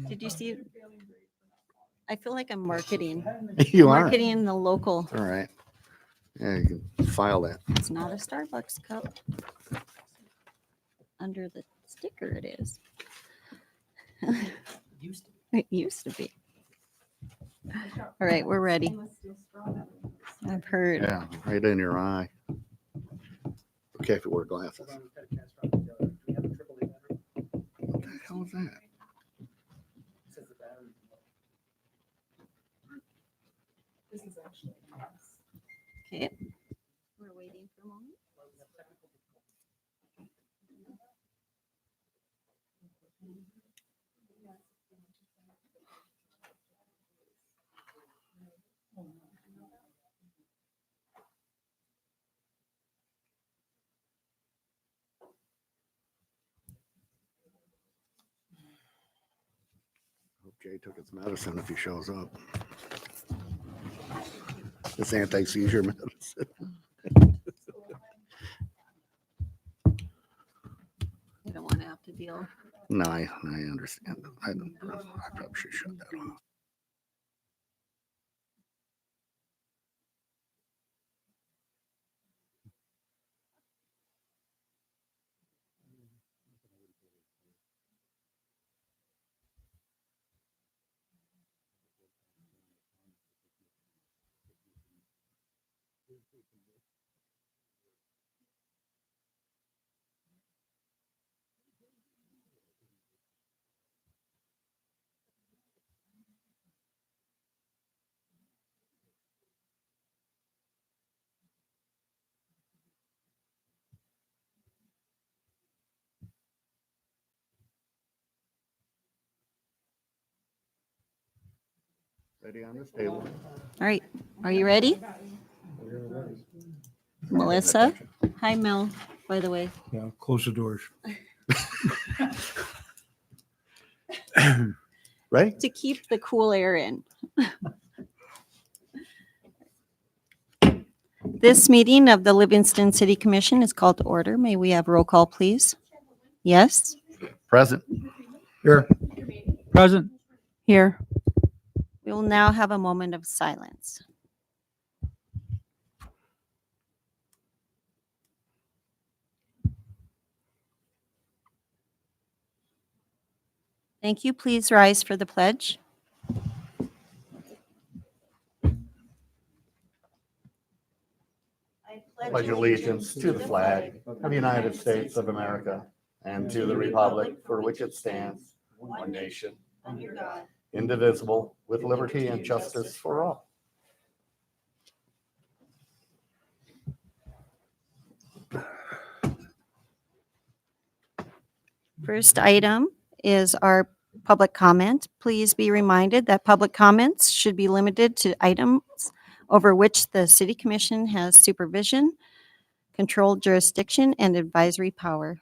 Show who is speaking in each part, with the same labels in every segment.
Speaker 1: Did you see? I feel like I'm marketing.
Speaker 2: You are.
Speaker 1: Marketing the local.
Speaker 2: All right. Yeah, you can file that.
Speaker 1: It's not a Starbucks cup. Under the sticker it is. It used to be. All right, we're ready. I've heard.
Speaker 2: Yeah, right in your eye. Okay, if you wear glasses. What the hell is that?
Speaker 1: Okay. We're waiting for a moment.
Speaker 2: Hope Jay took his medicine if he shows up. It's anti-seizure medicine.
Speaker 1: You don't want to have to deal.
Speaker 2: No, I understand. I probably should shut that off. Ready on this table.
Speaker 1: All right, are you ready? Melissa? Hi, Mel, by the way.
Speaker 3: Yeah, close the doors.
Speaker 2: Ready?
Speaker 1: To keep the cool air in. This meeting of the Livingston City Commission is called to order. May we have roll call, please? Yes?
Speaker 2: Present.
Speaker 3: Here. Present.
Speaker 1: Here. We will now have a moment of silence. Thank you. Please rise for the pledge.
Speaker 2: Pledge allegiance to the flag of the United States of America and to the republic for which it stands, one nation, under God, indivisible, with liberty and justice for all.
Speaker 1: First item is our public comment. Please be reminded that public comments should be limited to items over which the City Commission has supervision, control jurisdiction, and advisory power.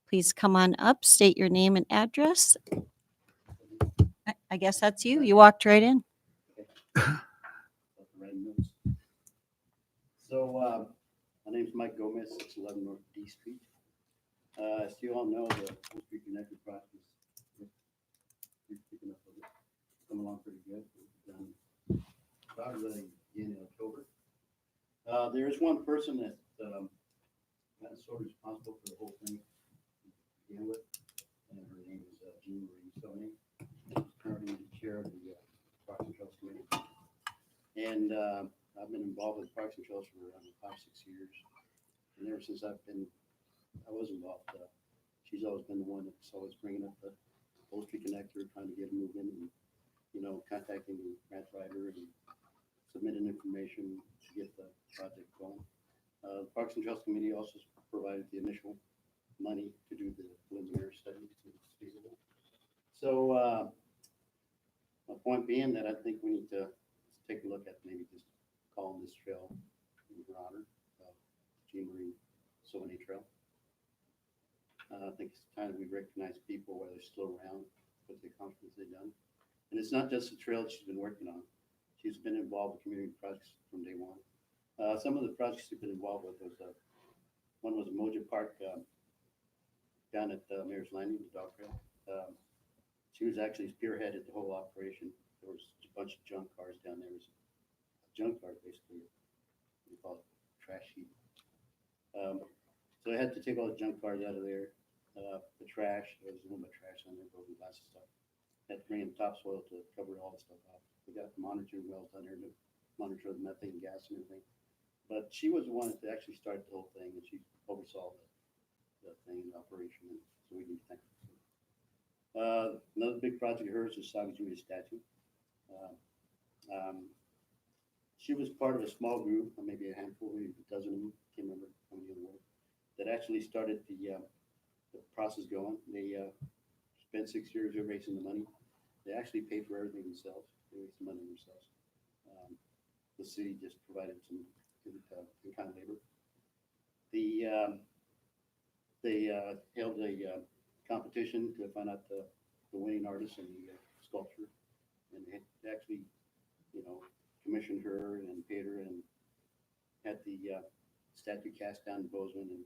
Speaker 1: Please come on up, state your name and address. I guess that's you. You walked right in.
Speaker 4: So, my name's Mike Gomez, 611 North D Street. As you all know, the Old Street Connected project is picking up with it. Coming along pretty good. We've done about really in October. There is one person that is sort of responsible for the whole thing to begin with, and her name is Jean Marie Stoney. She's currently the chair of the Parks and Trails Committee. And I've been involved with Parks and Trails for around 5-6 years. And ever since I was involved, she's always been the one that's always bringing up the Old Street Connector, trying to get it moving, and, you know, contacting the grant writer and submitting information to get the project going. The Parks and Trails Committee also provided the initial money to do the preliminary study to see if it's feasible. So, my point being that I think we need to take a look at maybe just calling this trail in her honor, Jean Marie Saunier Trail. I think it's time that we recognize people while they're still around, what the accomplishments they've done. And it's not just the trail that she's been working on. She's been involved with community projects from day one. Some of the projects she's been involved with was, one was Moja Park down at Mayor's Landing, the dog trail. She was actually spearheaded the whole operation. There was a bunch of junk cars down there. It was a junk car, basically. We call it trash heap. So I had to take all the junk cars out of there. The trash, there was a little bit of trash on there, broken glass and stuff. Had to bring in topsoil to cover all the stuff off. We got monitoring wells down there to monitor the methane gas and everything. But she was the one that actually started the whole thing, and she oversaw the thing, the operation, and so we need to thank her. Another big project of hers is Saga Julia statue. She was part of a small group, or maybe a handful, maybe a dozen of them, can't remember how many of them were, that actually started the process going. They spent 6 years of raising the money. They actually paid for everything themselves. They raised the money themselves. The city just provided some in-kind labor. They held a competition to find out the winning artist and the sculpture, and they actually, commissioned her and paid her and had the statue cast down in Bozeman and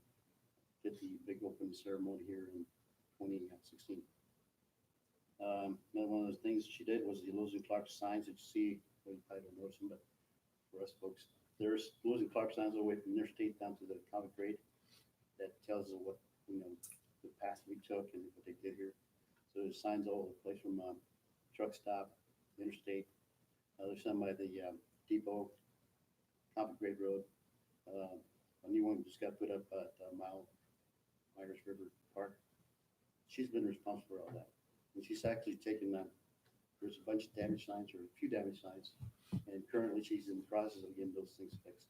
Speaker 4: did the big opening ceremony here in 2016. Another one of those things she did was the Lewis and Clark signs that you see. Well, you probably don't notice them, but for us folks, there's Lewis and Clark signs all the way from interstate down to the comic grade that tells us what, the path we took and what they did here. So there's signs all over the place from truck stop, interstate. There's some by the depot, comic grade road. A new one just got put up at Myers River Park. She's been responsible for all that. And she's actually taken, there's a bunch of damaged signs or a few damaged signs. And currently she's in the process of getting those things fixed.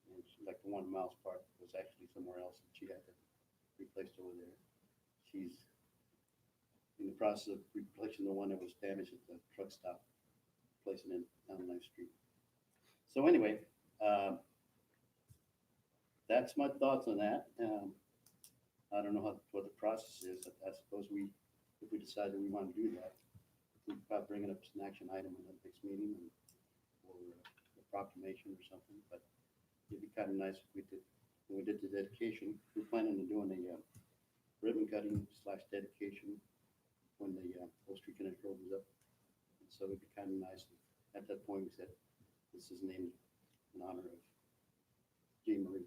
Speaker 4: And like the one in Miles Park was actually somewhere else that she had to replace over there. She's in the process of replacing the one that was damaged at the truck stop, placing it down 9th Street. So anyway, that's my thoughts on that. I don't know what the process is. I suppose if we decide that we want to do that, we'd probably bring it up as an action item in the next meeting or a proclamation or something. But it'd be kind of nice if when we did the dedication, we're planning on doing a ribbon cutting / dedication when the Old Street Connect Road was up. And so it'd be kind of nice. At that point, we said this is named in honor of Jean Marie.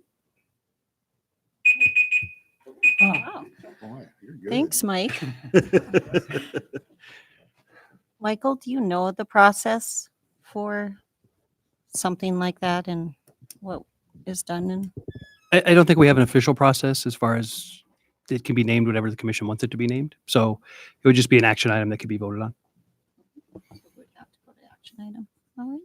Speaker 1: Wow.
Speaker 2: Boy, you're good.
Speaker 1: Thanks, Mike. Michael, do you know the process for something like that and what is done? And
Speaker 5: I don't think we have an official process as far as it can be named whatever the commission wants it to be named. So it would just be an action item that could be voted on.
Speaker 1: we'd have to go to action item. All right.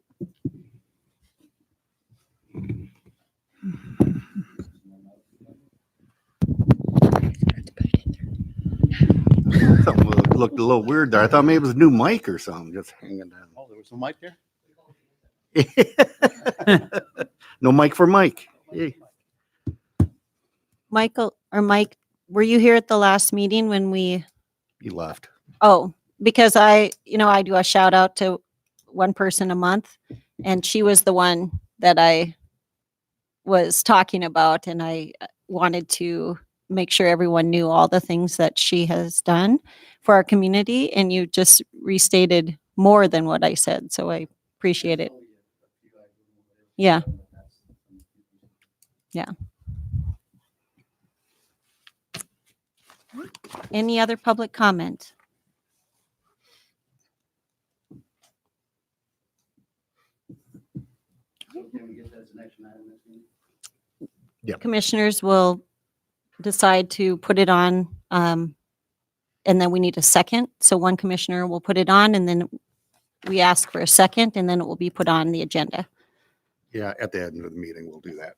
Speaker 2: Something looked a little weird there. I thought maybe it was a new mic or something just hanging down.
Speaker 4: Oh, there was a mic there?
Speaker 2: No mic for Mike. Hey.
Speaker 1: Michael or Mike, were you here at the last meeting when we?
Speaker 2: He left.
Speaker 1: Oh, because I do a shout out to one person a month, and she was the one that I was talking about, and I wanted to make sure everyone knew all the things that she has done for our community, and you just restated more than what I said, so I appreciate it. Yeah. Yeah. Any other public comment?
Speaker 4: So can we get that as an action item next meeting?
Speaker 1: Commissioners will decide to put it on, and then we need a second. So one commissioner will put it on, and then we ask for a second, and then it will be put on the agenda.
Speaker 2: Yeah, at the end of the meeting, we'll do that.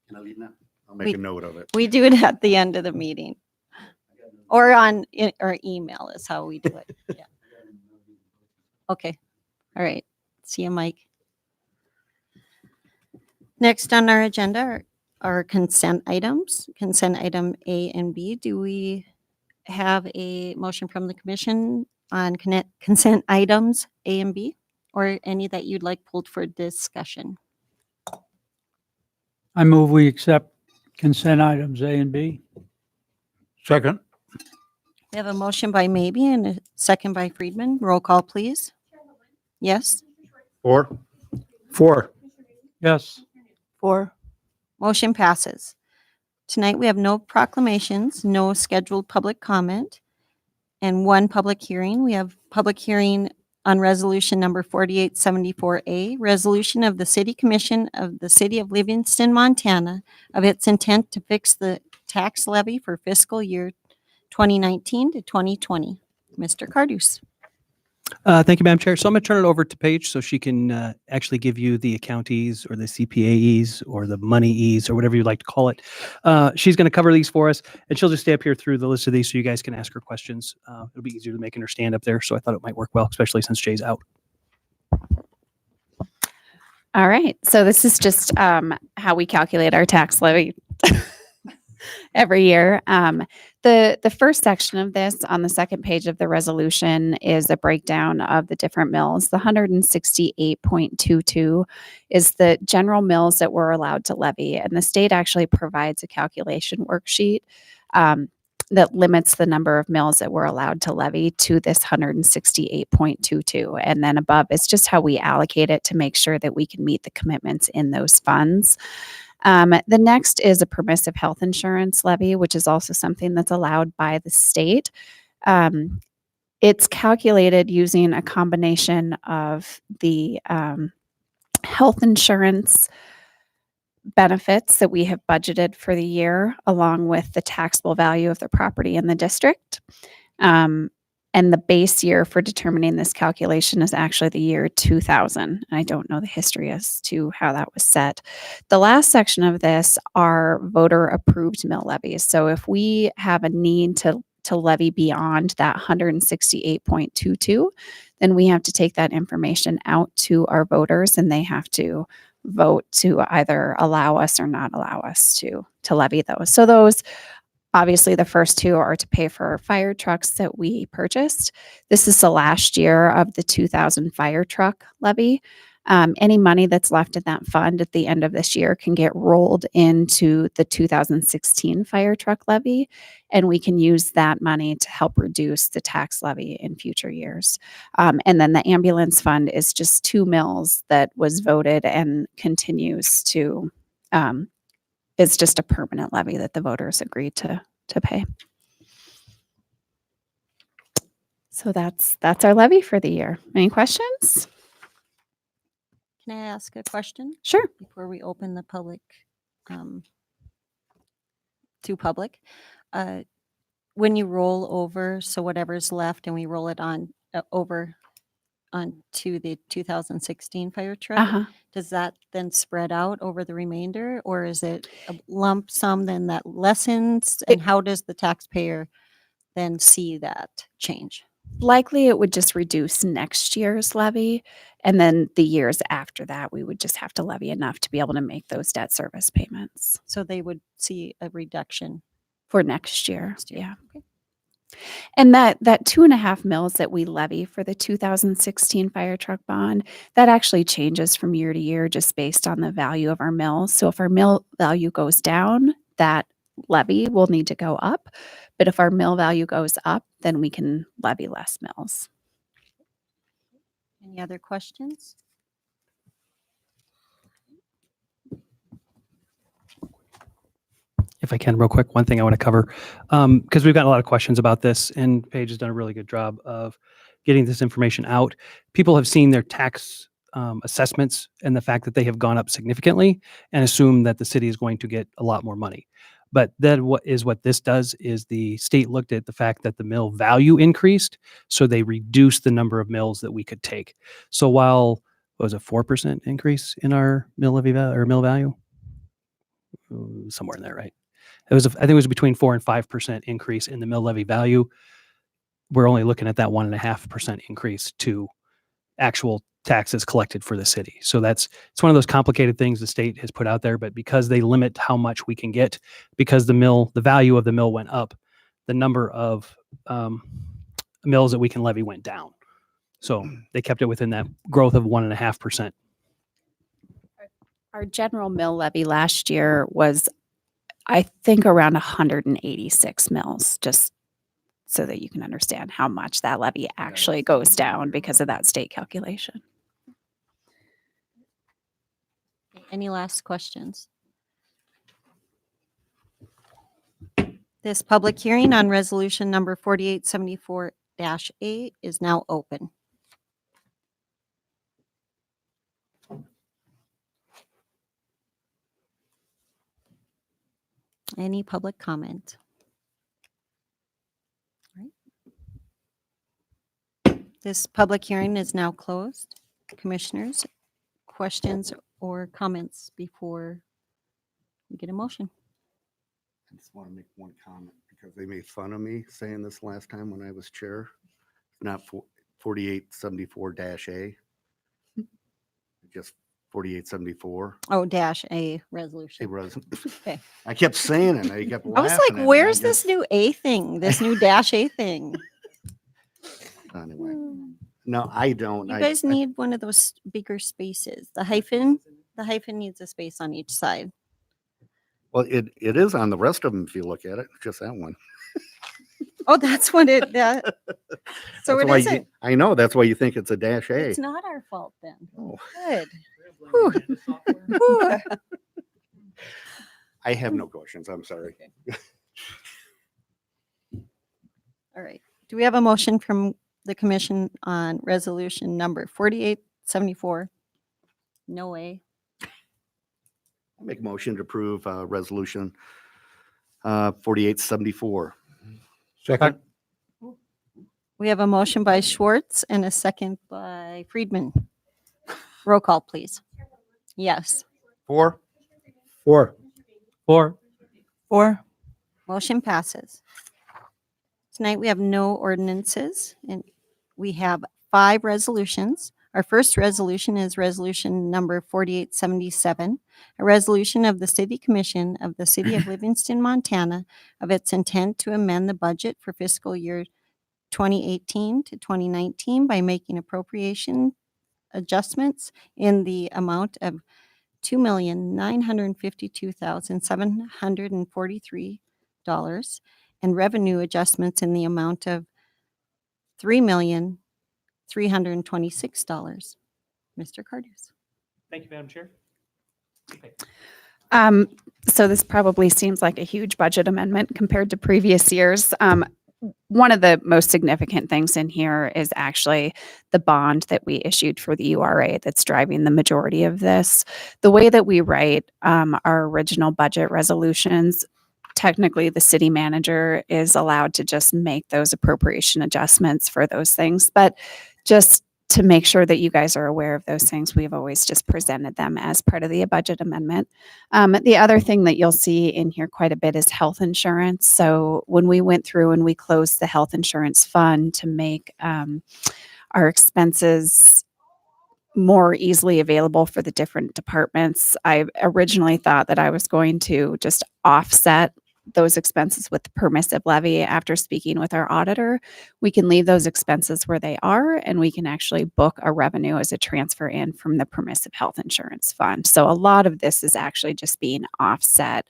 Speaker 4: Can I leave now?
Speaker 2: I'll make a note of it.
Speaker 1: We do it at the end of the meeting or or email is how we do it. Yeah. Okay. All right. See you, Mike. Next on our agenda are consent items, consent item A and B. Do we have a motion from the commission on consent items A and B, or any that you'd like pulled for discussion?
Speaker 3: I move we accept consent items A and B. Second.
Speaker 1: We have a motion by Maybe and a second by Friedman. Roll call, please. Yes?
Speaker 2: 4.
Speaker 3: 4. Yes.
Speaker 1: 4. Motion passes. Tonight, we have no proclamations, no scheduled public comment, and 1 public hearing. We have public hearing on resolution number 4874A, resolution of the City Commission of the City of Livingston, Montana, of its intent to fix the tax levy for fiscal year 2019 to 2020. Mr. Cardus.
Speaker 5: Thank you, Madam Chair. So I'm going to turn it over to Paige so she can actually give you the accountees or the CPAEs or the moneyees or whatever you'd like to call it. She's going to cover these for us, and she'll just stay up here through the list of these so you guys can ask her questions. It'll be easier than making her stand up there, so I thought it might work well, especially since Jay's out.
Speaker 6: All right. So this is just how we calculate our tax levy every year. The first section of this on the second page of the resolution is a breakdown of the different mills. The 168.22 is the general mills that we're allowed to levy, and the state actually provides a calculation worksheet that limits the number of mills that we're allowed to levy to this 168.22. And then above, it's just how we allocate it to make sure that we can meet the commitments in those funds. The next is a permissive health insurance levy, which is also something that's allowed by the state. It's calculated using a combination of the health insurance benefits that we have budgeted for the year, along with the taxable value of the property in the district. And the base year for determining this calculation is actually the year 2000. I don't know the history as to how that was set. The last section of this are voter approved mill levies. So if we have a need to levy beyond that 168.22, then we have to take that information out to our voters, and they have to vote to either allow us or not allow us to levy those. So those, obviously, the first 2 are to pay for fire trucks that we purchased. This is the last year of the 2000 fire truck levy. Any money that's left in that fund at the end of this year can get rolled into the 2016 fire truck levy, and we can use that money to help reduce the tax levy in future years. And then the ambulance fund is just 2 mills that was voted and continues to, it's just a permanent levy that the voters agreed to pay. So that's our levy for the year. Any questions?
Speaker 1: Can I ask a question
Speaker 6: Sure.
Speaker 1: before we open the public to public? When you roll over, so whatever's left and we roll it on over onto the 2016 fire truck,
Speaker 6: Uh-huh.
Speaker 1: does that then spread out over the remainder, or is it a lump sum then that lessens? And how does the taxpayer then see that change?
Speaker 6: Likely it would just reduce next year's levy, and then the years after that, we would just have to levy enough to be able to make those debt service payments
Speaker 1: So they would see a reduction
Speaker 6: for next year.
Speaker 1: next year.
Speaker 6: Yeah.
Speaker 1: Okay.
Speaker 6: And that 2.5 mils that we levy for the 2016 fire truck bond, that actually changes from year to year just based on the value of our mills. So if our mill value goes down, that levy will need to go up. But if our mill value goes up, then we can levy less mills.
Speaker 1: Any other questions?
Speaker 5: If I can, real quick, one thing I want to cover, because we've gotten a lot of questions about this, and Paige has done a really good job of getting this information out. People have seen their tax assessments and the fact that they have gone up significantly and assume that the city is going to get a lot more money. But then what this does is the state looked at the fact that the mill value increased, so they reduced the number of mills that we could take. So while, what was a 4% increase in our mill levy or mill value? somewhere in there, right? It was, I think it was between 4 and 5% increase in the mill levy value. We're only looking at that 1.5% increase to actual taxes collected for the city. So it's one of those complicated things the state has put out there, but because they limit how much we can get, because the value of the mill went up, the number of mills that we can levy went down. So they kept it within that growth of 1.5%.
Speaker 6: Our general mill levy last year was, I think, around 186 mills, just so that you can understand how much that levy actually goes down because of that state calculation.
Speaker 1: Any last questions? This public hearing on resolution number 4874-A is now open. Any public comment? All right. This public hearing is now closed. Commissioners, questions or comments before we get a motion?
Speaker 2: I just want to make one comment because they made fun of me saying this last time when I was chair. Not 4874-A. Just 4874.
Speaker 1: Oh, dash A
Speaker 2: It
Speaker 1: resolution.
Speaker 2: was.
Speaker 1: Okay.
Speaker 2: I kept saying it. I kept
Speaker 1: I
Speaker 2: laughing.
Speaker 1: was
Speaker 2: at
Speaker 1: like,
Speaker 2: it, and
Speaker 1: where's
Speaker 2: I
Speaker 1: this
Speaker 2: just-
Speaker 1: new A thing, this new dash A thing?
Speaker 2: Anyway, no, I don't.
Speaker 1: You
Speaker 2: I-
Speaker 1: guys
Speaker 2: I-
Speaker 1: need one of those bigger spaces. The hyphen needs a space on each side.
Speaker 2: Well, it is on the rest of them if you look at it. It's just that one.
Speaker 1: Oh, that's what it, that. So
Speaker 2: That's
Speaker 1: it
Speaker 2: why
Speaker 1: isn't,
Speaker 2: I know. That's why you think it's a dash A.
Speaker 1: it's not our fault then.
Speaker 2: Oh,
Speaker 1: Good. Whew. Whew.
Speaker 2: I have no questions. I'm sorry.
Speaker 1: All right. Do we have a motion from the commission on resolution number 4874? No way.
Speaker 2: I make a motion to approve resolution 4874.
Speaker 3: Second.
Speaker 1: We have a motion by Schwartz and a second by Friedman. Roll call, please. Yes.
Speaker 2: 4.
Speaker 3: 4. 4.
Speaker 1: Motion passes. Tonight, we have no ordinances, and we have 5 resolutions. Our first resolution is resolution number 4877, a resolution of the City Commission of the City of Livingston, Montana, of its intent to amend the budget for fiscal year 2018 to 2019 by making appropriation adjustments in the amount of $2,952,743 and revenue adjustments in the amount of $3,326. Mr. Cardus.
Speaker 5: Thank you, Madam Chair.
Speaker 6: So this probably seems like a huge budget amendment compared to previous years. One of the most significant things in here is actually the bond that we issued for the URA that's driving the majority of this. The way that we write our original budget resolutions, technically the city manager is allowed to just make those appropriation adjustments for those things. But just to make sure that you guys are aware of those things, we've always just presented them as part of the budget amendment. The other thing that you'll see in here quite a bit is health insurance. So when we went through and we closed the health insurance fund to make our expenses more easily available for the different departments, I originally thought that I was going to just offset those expenses with the permissive levy. After speaking with our auditor, we can leave those expenses where they are, and we can actually book a revenue as a transfer in from the permissive health insurance fund. So a lot of this is actually just being offset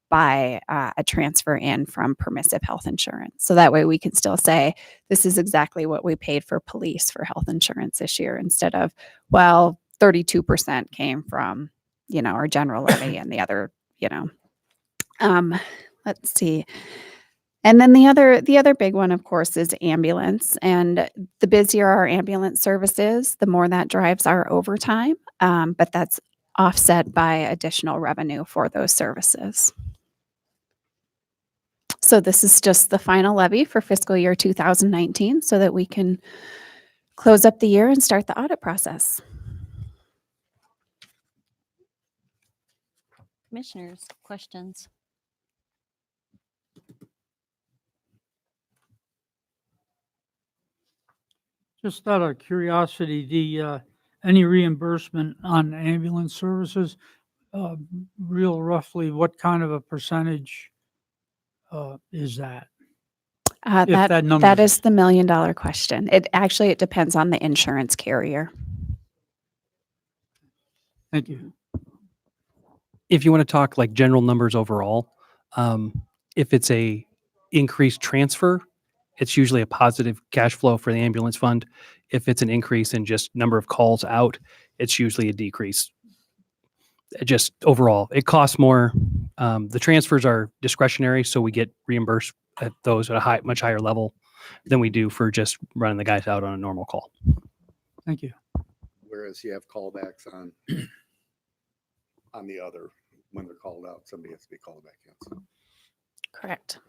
Speaker 6: by a transfer in from permissive health insurance. So that way we can still say, this is exactly what we paid for police for health insurance this year, instead of, well, 32% came from, our general levy and the other, let's see. And then the other big one, of course, is ambulance. And the busier our ambulance service is, the more that drives our overtime. But that's offset by additional revenue for those services. So this is just the final levy for fiscal year 2019 so that we can close up the year and start the audit process.
Speaker 1: Commissioners, questions?
Speaker 3: Just out of curiosity, any reimbursement on ambulance services, real roughly, what kind of a percentage is that? If that number
Speaker 6: That
Speaker 3: is-
Speaker 6: is the $1 million question. It depends on the insurance carrier.
Speaker 3: Thank you.
Speaker 5: If you want to talk like general numbers overall, if it's a increased transfer, it's usually a positive cash flow for the ambulance fund. If it's an increase in just number of calls out, it's usually a decrease. Just overall, it costs more. The transfers are discretionary, so we get reimbursed at those at a much higher level than we do for just running the guys out on a normal call.
Speaker 3: Thank you.
Speaker 2: Whereas you have callbacks on the other, when they're called out, somebody has to be called back in. So
Speaker 6: Correct.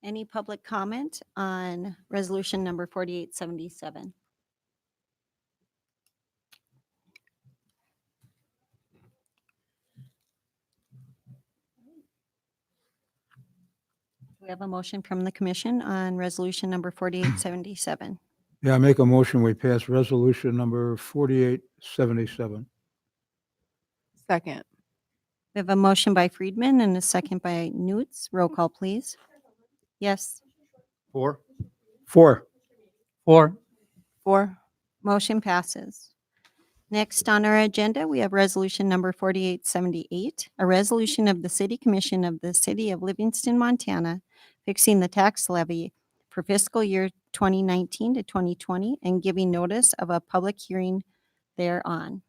Speaker 1: Any public comment on resolution number 4877? We have a motion from the commission on resolution number 4877.
Speaker 7: Yeah, I make a motion, we pass resolution number 4877.
Speaker 8: Second.
Speaker 1: We have a motion by Friedman and a second by Newts. Roll call, please. Yes.
Speaker 2: 4.
Speaker 7: 4.
Speaker 3: 4.
Speaker 8: 4.
Speaker 1: Motion passes. Next on our agenda, we have resolution number 4878, a resolution of the City Commission of the City of Livingston, Montana, fixing the tax levy for fiscal year 2019 to 2020 and giving notice of a public hearing thereon.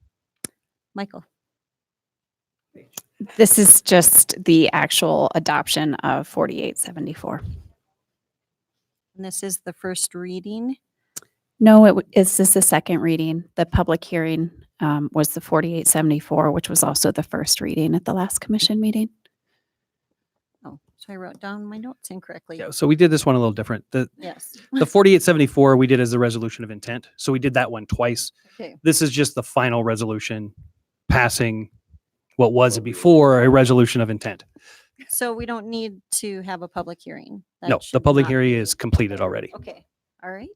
Speaker 1: Michael.
Speaker 6: This is just the actual adoption of 4874.
Speaker 1: And this is the first reading.
Speaker 6: No, this is the second reading. The public hearing was the 4874, which was also the first reading at the last commission meeting.
Speaker 1: Oh, so I wrote down my notes incorrectly.
Speaker 5: Yeah, so we did this one a little different.
Speaker 1: Yes.
Speaker 5: The 4874 we did as a resolution of intent. So we did that one twice.
Speaker 1: Okay.
Speaker 5: This is just the final resolution passing what was before a resolution of intent.
Speaker 1: So we don't need to have a public hearing. That
Speaker 5: No, the
Speaker 1: should
Speaker 5: public
Speaker 1: not
Speaker 5: hearing
Speaker 1: be-
Speaker 5: is completed already.
Speaker 1: Okay, all right.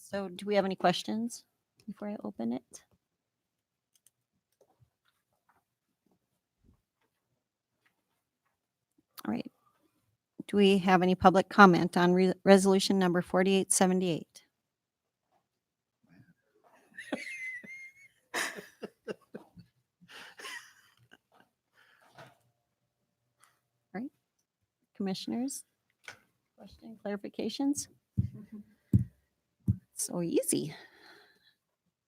Speaker 1: So do we have any questions before I open it? All right. Do we have any public comment on resolution number 4878? All right. Commissioners? Question, clarifications? So easy.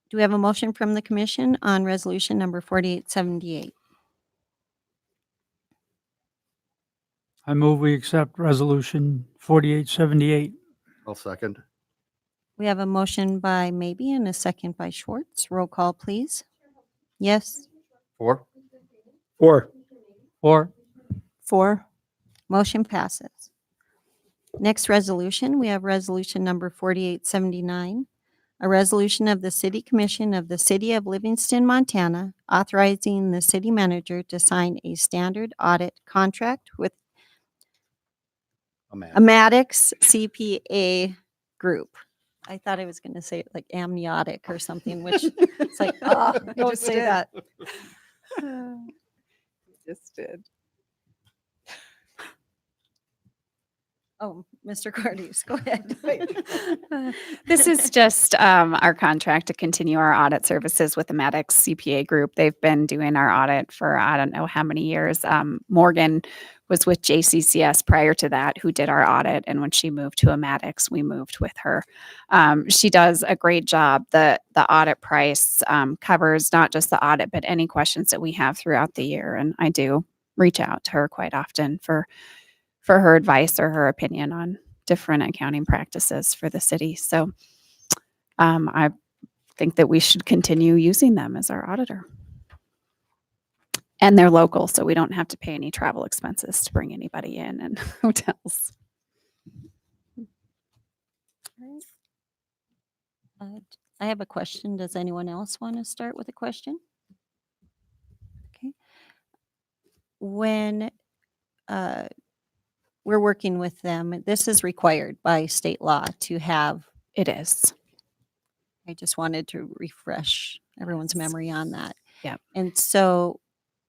Speaker 1: Do we have a motion from the commission on resolution number 4878?
Speaker 3: I move we accept resolution 4878.
Speaker 2: I'll second.
Speaker 1: We have a motion by Maybe and a second by Schwartz. Roll call, please. Yes.
Speaker 2: 4.
Speaker 7: 4.
Speaker 3: 4.
Speaker 8: 4.
Speaker 1: Motion passes. Next resolution, we have resolution number 4879, a resolution of the City Commission of the City of Livingston, Montana, authorizing the city manager to sign a standard audit contract with Amadix CPA Group. I thought I was going to say it like amniotic or something, which it's like, oh, I
Speaker 8: No,
Speaker 1: just
Speaker 8: you
Speaker 1: say
Speaker 8: did.
Speaker 1: that.
Speaker 8: Just did.
Speaker 1: Oh, Mr. Cordes, go ahead.
Speaker 6: This is just our contract to continue our audit services with the Maddox CPA Group. They've been doing our audit for I don't know how many years. Morgan was with JCCS prior to that, who did our audit. And when she moved to Maddox, we moved with her. She does a great job. The audit price covers not just the audit, but any questions that we have throughout the year. And I do reach out to her quite often for her advice or her opinion on different accounting practices for the city. So I think that we should continue using them as our auditor. And they're local, so we don't have to pay any travel expenses to bring anybody in and hotels.
Speaker 1: I have a question. Does anyone else want to start with a question? Okay. When we're working with them, this is required by state law to have.
Speaker 6: It is.
Speaker 1: I just wanted to refresh everyone's memory on that.
Speaker 6: Yep.
Speaker 1: And so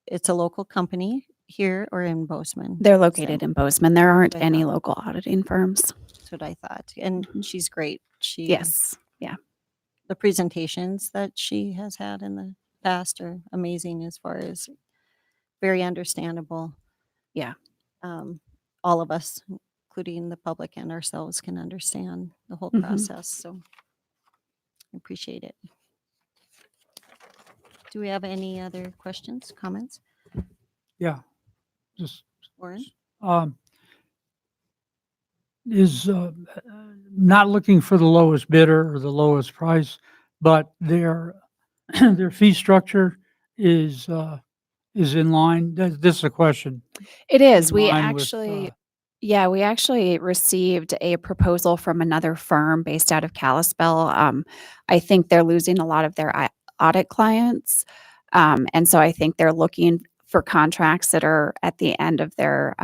Speaker 1: it's a local company here or in Bozeman?
Speaker 6: They're located in Bozeman. There aren't
Speaker 1: I
Speaker 6: any
Speaker 1: thought.
Speaker 6: local auditing firms.
Speaker 1: That's what I thought. And she's great. She
Speaker 6: Yes. Yeah.
Speaker 1: the presentations that she has had in the past are amazing as far as very understandable.
Speaker 6: Yeah.
Speaker 1: All of us, including the public and ourselves, can understand the whole
Speaker 6: Mhm.
Speaker 1: process. So I appreciate it. Do we have any other questions, comments?
Speaker 3: Yeah. Just,
Speaker 1: Warren?
Speaker 3: is not looking for the lowest bidder or the lowest price, but their their fee structure is in line. This is a question.
Speaker 6: It is.
Speaker 3: In
Speaker 6: We
Speaker 3: line with,
Speaker 6: actually, yeah, we actually received a proposal from another firm based out of Kalispell. I think they're losing a lot of their audit clients. And so I think they're looking for contracts that are at the end of their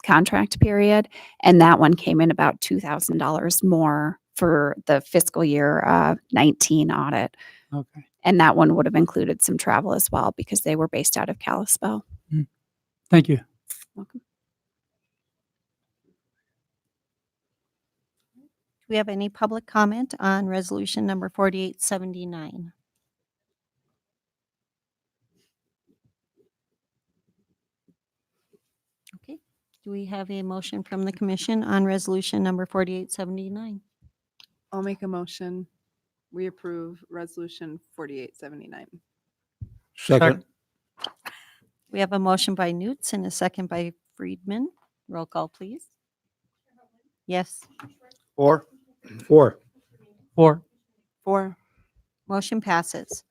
Speaker 6: contract period. And that one came in about $2,000 more for the fiscal year 19 audit.
Speaker 3: Okay.
Speaker 6: And that one would have included some travel as well because they were based out of Kalispell.
Speaker 3: Thank you.
Speaker 6: Welcome.
Speaker 1: Do we have any public comment on resolution number 4879? Okay. Do we have a motion from the commission on resolution number 4879?
Speaker 8: I'll make a motion. We approve resolution 4879.
Speaker 7: Second.
Speaker 1: We have a motion by Newts and a second by Friedman. Roll call, please. Yes.
Speaker 2: Or,
Speaker 7: 4.
Speaker 3: Or
Speaker 8: 4.
Speaker 1: Motion passes.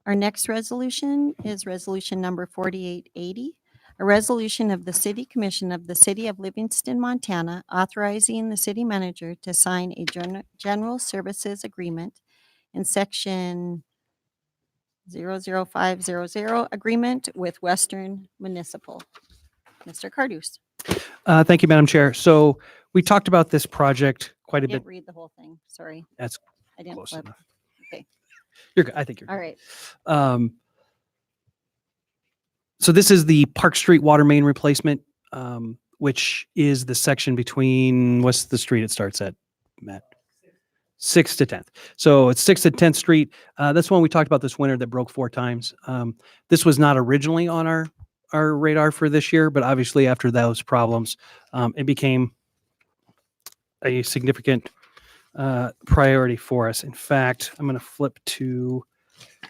Speaker 1: Our next resolution is resolution number 4880, a resolution of the City Commission of the City of Livingston, Montana, authorizing the city manager to sign a general services agreement in section 00500 agreement with Western Municipal. Mr. Cardus.
Speaker 5: Thank you, Madam Chair. So we talked about this project quite
Speaker 1: I
Speaker 5: a bit.
Speaker 1: didn't read the whole thing, sorry.
Speaker 5: That's
Speaker 1: I didn't
Speaker 5: close
Speaker 1: flip.
Speaker 5: enough.
Speaker 1: Okay.
Speaker 5: You're good. I think you're
Speaker 1: All
Speaker 5: good.
Speaker 1: right.
Speaker 5: So this is the Park Street water main replacement, which is the section between, what's the street it starts at, Matt? 6th to 10th. So it's 6th to 10th Street. That's one we talked about this winter that broke 4 times. This was not originally on our radar for this year, but obviously after those problems, it became a significant priority for us. In fact, I'm going to flip to, I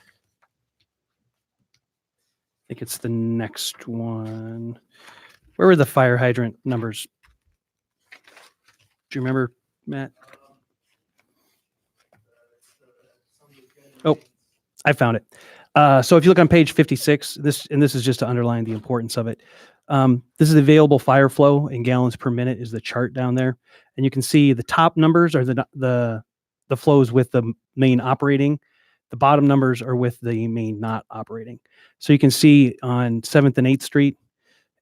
Speaker 5: think it's the next one. Where were the fire hydrant numbers? Do you remember, Matt? Oh, I found it. So if you look on page 56, this is just to underline the importance of it. This is available fire flow in gallons per minute is the chart down there. And you can see the top numbers are the flows with the main operating. The bottom numbers are with the main not operating. So you can see on 7th and 8th Street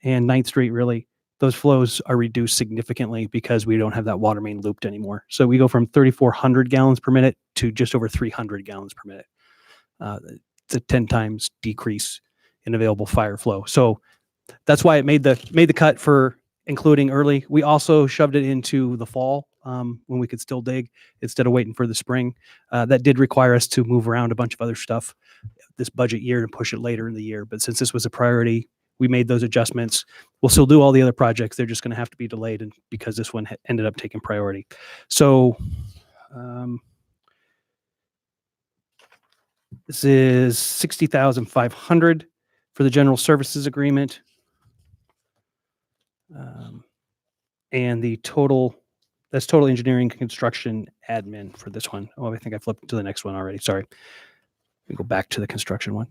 Speaker 5: and 9th Street, really, those flows are reduced significantly because we don't have that water main looped anymore. So we go from 3,400 gallons per minute to just over 300 gallons per minute. It's a 10 times decrease in available fire flow. So that's why it made the cut for including early. We also shoved it into the fall when we could still dig instead of waiting for the spring. That did require us to move around a bunch of other stuff this budget year and push it later in the year. But since this was a priority, we made those adjustments. We'll still do all the other projects. They're just going to have to be delayed and because this one ended up taking priority. So this is $60,500 for the general services agreement. And the total, that's total engineering, construction, admin for this one. Oh, I think I flipped to the next one already. Sorry. Let me go back to the construction one.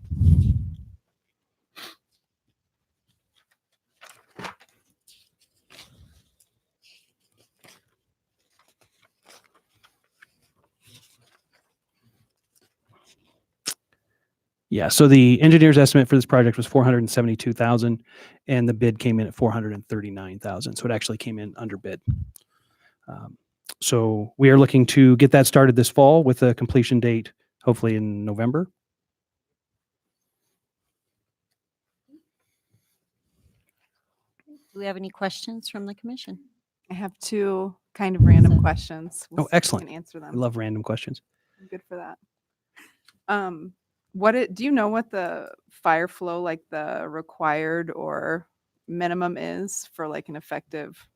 Speaker 5: Yeah, so the engineer's estimate for this project was 472,000 and the bid came in at 439,000. So it actually came in under bid. So we are looking to get that started this fall with a completion date hopefully in November.
Speaker 1: Do we have any questions from the commission?
Speaker 8: I have two kind of random
Speaker 1: So-
Speaker 8: questions. We'll
Speaker 5: Oh,
Speaker 8: see if we
Speaker 5: excellent.
Speaker 8: can answer
Speaker 5: I
Speaker 8: them.
Speaker 5: love random questions.
Speaker 8: I'm good for that. Do you know what the fire flow, like the required or minimum is for like an effective?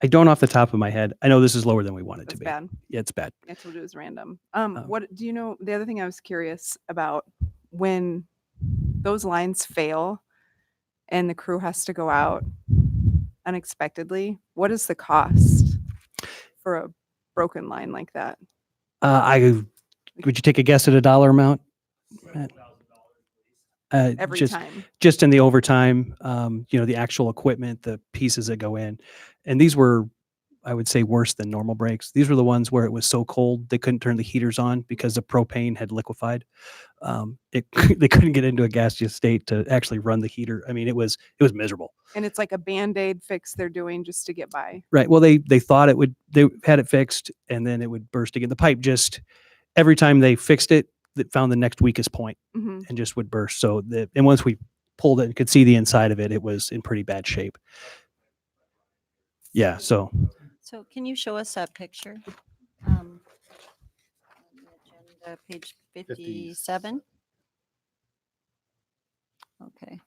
Speaker 5: I don't off the top of my head. I know this is lower than we want it to
Speaker 8: That's
Speaker 5: be.
Speaker 8: bad.
Speaker 5: Yeah, it's bad.
Speaker 8: I told you it was random.
Speaker 5: Um,
Speaker 8: What do you know? The other thing I was curious about, when those lines fail and the crew has to go out unexpectedly, what is the cost for a broken line like that?
Speaker 5: Would you take a guess at a dollar amount? Matt?
Speaker 8: Every
Speaker 5: just,
Speaker 8: time.
Speaker 5: just in the overtime, the actual equipment, the pieces that go in. And these were, I would say, worse than normal breaks. These were the ones where it was so cold they couldn't turn the heaters on because the propane had liquefied. They couldn't get into a gaseous state to actually run the heater. I mean, it was miserable.
Speaker 8: And it's like a Band-Aid fix they're doing just to get by.
Speaker 5: Right. Well, they thought they had it fixed and then it would burst again. The pipe just, every time they fixed it, that found the next weakest point
Speaker 8: Mhm.
Speaker 5: and just would burst. So and once we pulled it and could see the inside of it, it was in pretty bad shape. Yeah. So
Speaker 1: So can you show us that picture? On the agenda, page 57? Okay.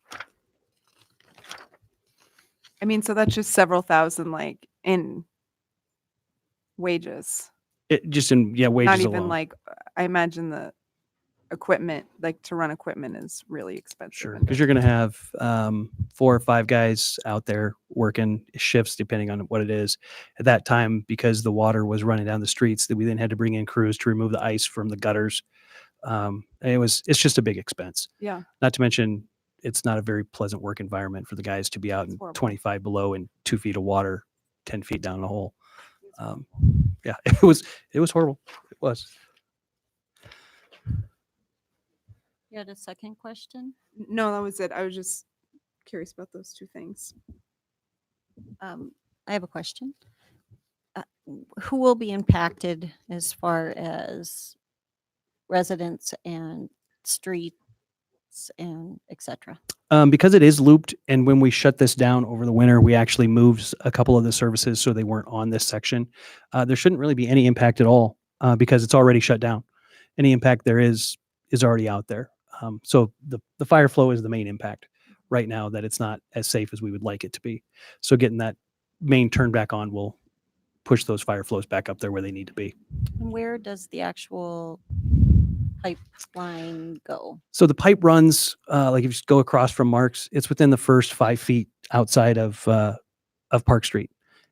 Speaker 8: I mean, so that's just several thousand, like, in wages.
Speaker 5: it just wages
Speaker 8: Not even
Speaker 5: alone.
Speaker 8: like, I imagine the equipment, like to run equipment is really expensive.
Speaker 5: Sure,
Speaker 8: and
Speaker 5: because you're going to have 4 or 5 guys out there working shifts, depending on what it is. At that time, because the water was running down the streets, that we then had to bring in crews to remove the ice from the gutters. It's just a big expense.
Speaker 8: Yeah.
Speaker 5: Not to mention, it's not a very pleasant work environment for the guys to be out
Speaker 8: It's
Speaker 5: in
Speaker 8: horrible.
Speaker 5: 25 below and 2 feet of water, 10 feet down the hole. Yeah, it was horrible. It was.
Speaker 1: You had a second question?
Speaker 8: No, that was it. I was just curious about those two things.
Speaker 1: I have a question. Who will be impacted as far as residents and streets and et cetera?
Speaker 5: Because it is looped, and when we shut this down over the winter, we actually moved a couple of the services so they weren't on this section. There shouldn't really be any impact at all because it's already shut down. Any impact there is already out there. So the fire flow is the main impact right now, that it's not as safe as we would like it to be. So getting that main turn back on will push those fire flows back up there where they need to be.
Speaker 1: And where does the actual pipeline go?
Speaker 5: So the pipe runs, like if you just go across from Mark's, it's within the first 5 feet outside of Park Street.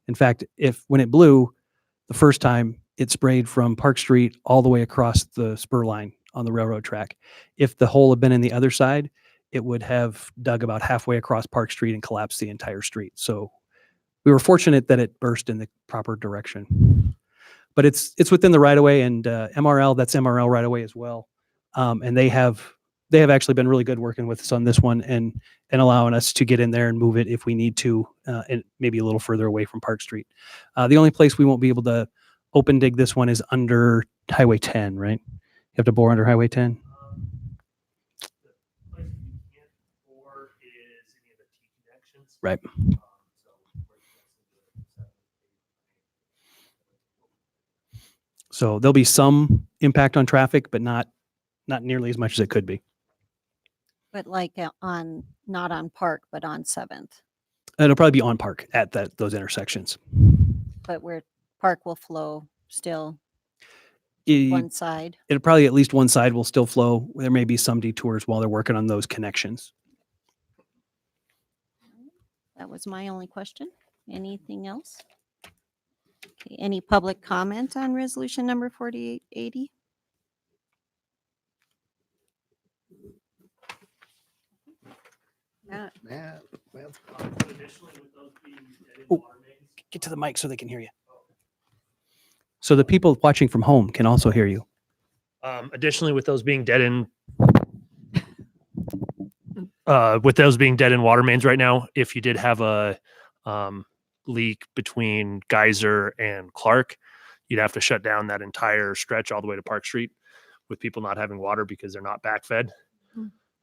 Speaker 5: In fact, when it blew the first time, it sprayed from Park Street all the way across the spur line on the railroad track. If the hole had been in the other side, it would have dug about halfway across Park Street and collapsed the entire street. So we were fortunate that it burst in the proper direction. But it's within the right of way, and MRL, that's MRL right of way as well. And they have actually been really good working with us on this one and allowing us to get in there and move it if we need to, and maybe a little further away from Park Street. The only place we won't be able to open dig this one is under Highway 10, right? You have to bore under Highway 10. Right. So there'll be some impact on traffic, but not nearly as much as it could be.
Speaker 1: But like not on Park, but on 7th,
Speaker 5: It'll probably be on Park at those intersections.
Speaker 1: but where Park will flow still
Speaker 5: It,
Speaker 1: one side.
Speaker 5: it'll probably at least one side will still flow. There may be some detours while they're working on those connections.
Speaker 1: That was my only question. Anything else? Okay, any public comment on resolution number 4880?
Speaker 8: Matt,
Speaker 5: Get to the mic so they can hear you. So the people watching from home can also hear you.
Speaker 9: Additionally, with those being dead end with those being dead in water mains right now, if you did have a leak between Geyser and Clark, you'd have to shut down that entire stretch all the way to Park Street with people not having water because they're not backfed.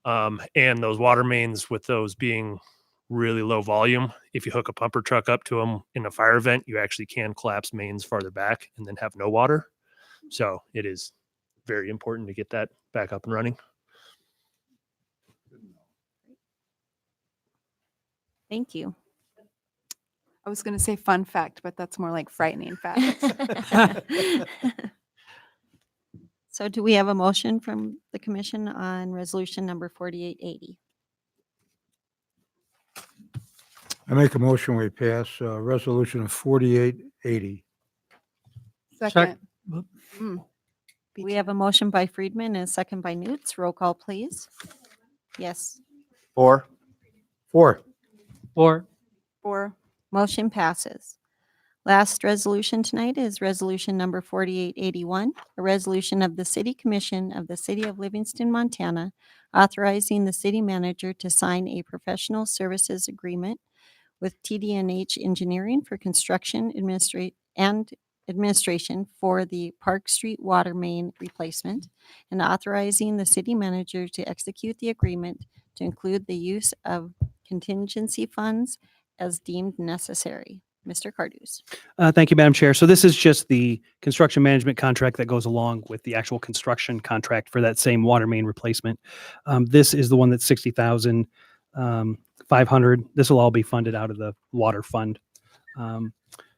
Speaker 9: And those water mains, with those being really low volume, if you hook a pumper truck up to them in a fire event, you actually can collapse mains farther back and then have no water. So it is very important to get that back up and running.
Speaker 1: Thank you.
Speaker 8: I was going to say fun fact, but that's more like frightening fact.
Speaker 1: So do we have a motion from the commission on resolution number 4880?
Speaker 7: I make a motion, we pass resolution of 4880.
Speaker 8: Second.
Speaker 3: Oop.
Speaker 8: Mm.
Speaker 1: We have a motion by Friedman and a second by Newts. Roll call, please. Yes,
Speaker 2: 4,
Speaker 7: 4,
Speaker 3: Or,
Speaker 8: For.
Speaker 1: motion passes. Last resolution tonight is resolution number 4881, a resolution of the City Commission of the City of Livingston, Montana, authorizing the city manager to sign a professional services agreement with TD&H Engineering for construction administration for the Park Street water main replacement, and authorizing the city manager to execute the agreement to include the use of contingency funds as deemed necessary. Mr. Cardus.
Speaker 5: Thank you, Madam Chair. So this is just the construction management contract that goes along with the actual construction contract for that same water main replacement. This is the one that's 60,500. This will all be funded out of the water fund.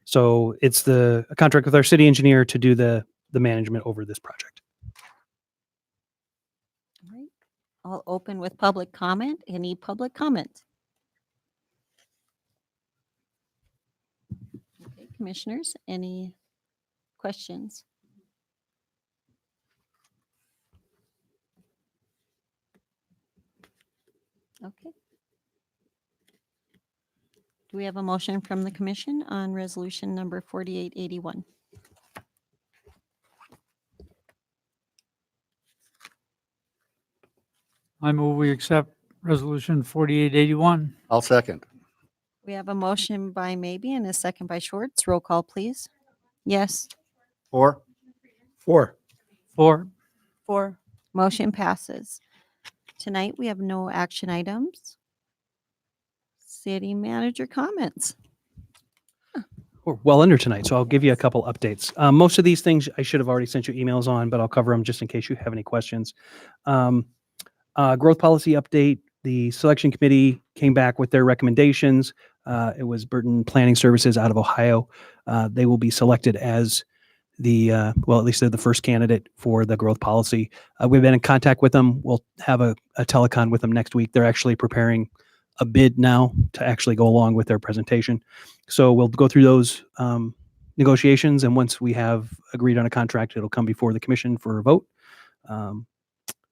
Speaker 5: So it's a contract with our city engineer to do the management over this project.
Speaker 1: All right. I'll open with public comment. Any public comment? Okay, commissioners, any questions? Okay. Do we have a motion from the commission on resolution number 4881?
Speaker 3: I move we accept resolution 4881.
Speaker 2: I'll second.
Speaker 1: We have a motion by Maybe and a second by Schwartz. Roll call, please. Yes,
Speaker 2: 4,
Speaker 7: 4.
Speaker 3: Or,
Speaker 8: For.
Speaker 1: motion passes. Tonight, we have no action items. City manager comments.
Speaker 5: We're well under tonight, so I'll give you a couple updates. Most of these things I should have already sent you emails on, but I'll cover them just in case you have any questions. Growth policy update. The selection committee came back with their recommendations. It was Burton Planning Services out of Ohio. They will be selected as at least they're the first candidate for the growth policy. We've been in contact with them. We'll have a telecon with them next week. They're actually preparing a bid now to actually go along with their presentation. So we'll go through those negotiations, and once we have agreed on a contract, it'll come before the commission for a vote.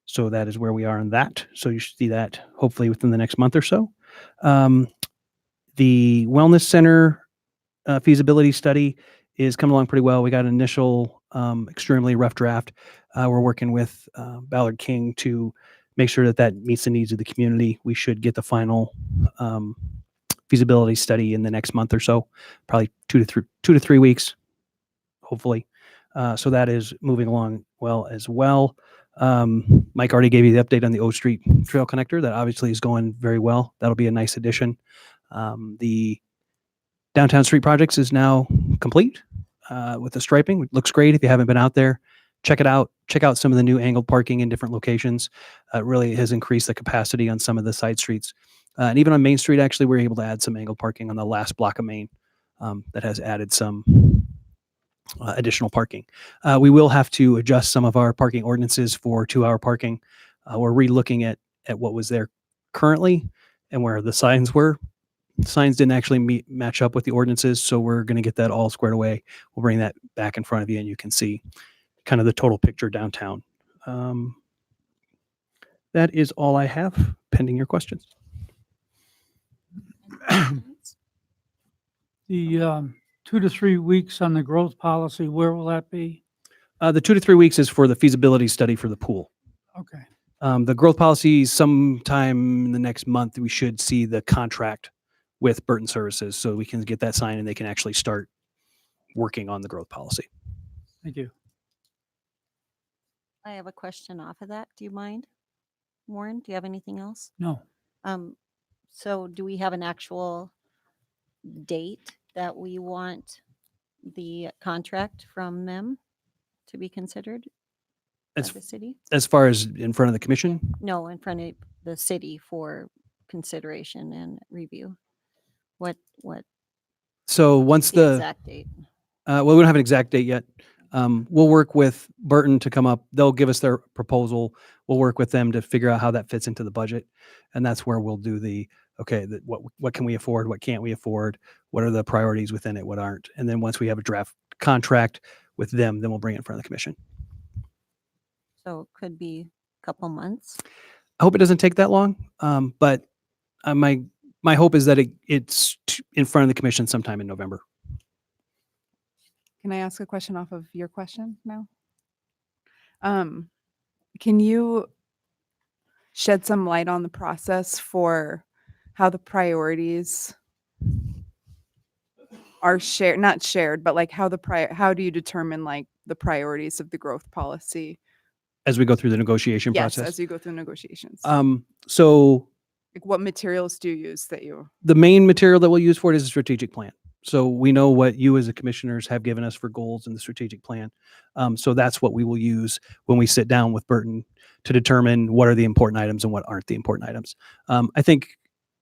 Speaker 5: So that is where we are on that. So you should see that hopefully within the next month or so. The Wellness Center feasibility study is coming along pretty well. We got an initial extremely rough draft. We're working with Ballard King to make sure that meets the needs of the community. We should get the final feasibility study in the next month or so, probably 2 to 3 weeks, hopefully. So that is moving along well as well. Mike already gave you the update on the O Street Trail Connector. That obviously is going very well. That'll be a nice addition. The Downtown Street Projects is now complete with the striping. It looks great. If you haven't been out there, check it out. Check out some of the new angled parking in different locations. It really has increased the capacity on some of the side streets. And even on Main Street, actually, we're able to add some angled parking on the last block of Main that has added some additional parking. We will have to adjust some of our parking ordinances for 2-hour parking. We're re-looking at what was there currently and where the signs were. The signs didn't actually match up with the ordinances, so we're going to get that all squared away. We'll bring that back in front of you, and you can see kind of the total picture downtown. That is all I have, pending your questions.
Speaker 3: the 2 to 3 weeks on the growth policy, where will that be?
Speaker 5: The 2 to 3 weeks is for the feasibility study for the pool.
Speaker 3: Okay.
Speaker 5: The growth policy, sometime in the next month, we should see the contract with Burton Services, so we can get that signed and they can actually start working on the growth policy.
Speaker 3: Thank you.
Speaker 1: I have a question off of that. Do you mind? Warren, do you have anything else?
Speaker 3: No.
Speaker 1: So do we have an actual date that we want the contract from them to be considered by
Speaker 5: As,
Speaker 1: the city?
Speaker 5: as far as in front of the commission,
Speaker 1: No, in front of the city for consideration and review. What
Speaker 5: so once
Speaker 1: the
Speaker 5: the,
Speaker 1: exact date?
Speaker 5: well, we don't have an exact date yet. We'll work with Burton to come up. They'll give us their proposal. We'll work with them to figure out how that fits into the budget. And that's where we'll do the, okay, what can we afford? What can't we afford? What are the priorities within it? What aren't? And then once we have a draft contract with them, then we'll bring it in front of the commission.
Speaker 1: So it could be a couple months.
Speaker 5: I hope it doesn't take that long. But my hope is that it's in front of the commission sometime in November.
Speaker 8: Can I ask a question off of your question now? Can you shed some light on the process for how the priorities are shared, not shared, but like how how do you determine like the priorities of the growth policy?
Speaker 5: As we go through the negotiation
Speaker 8: Yes,
Speaker 5: process.
Speaker 8: as you go through negotiations.
Speaker 5: So
Speaker 8: Like what materials do you use that you?
Speaker 5: the main material that we'll use for it is a strategic plan. So we know what you as the commissioners have given us for goals in the strategic plan. So that's what we will use when we sit down with Burton to determine what are the important items and what aren't the important items. I think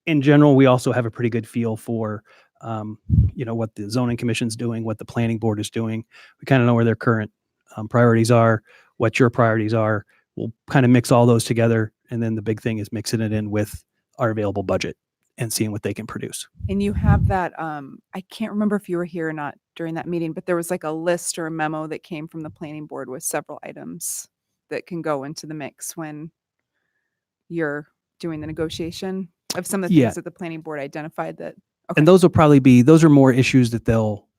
Speaker 5: in general, we also have a pretty good feel for, what the zoning commission's doing, what the planning board is doing. We kind of know where their current priorities are, what your priorities are. We'll kind of mix all those together. And then the big thing is mixing it in with our available budget and seeing what they can produce.
Speaker 8: And you have that, I can't remember if you were here or not during that meeting, but there was like a list or a memo that came from the planning board with several items that can go into the mix when you're doing the negotiation of some of the
Speaker 5: Yeah.
Speaker 8: things that the planning board identified that. Okay.
Speaker 5: And those are more issues that they'll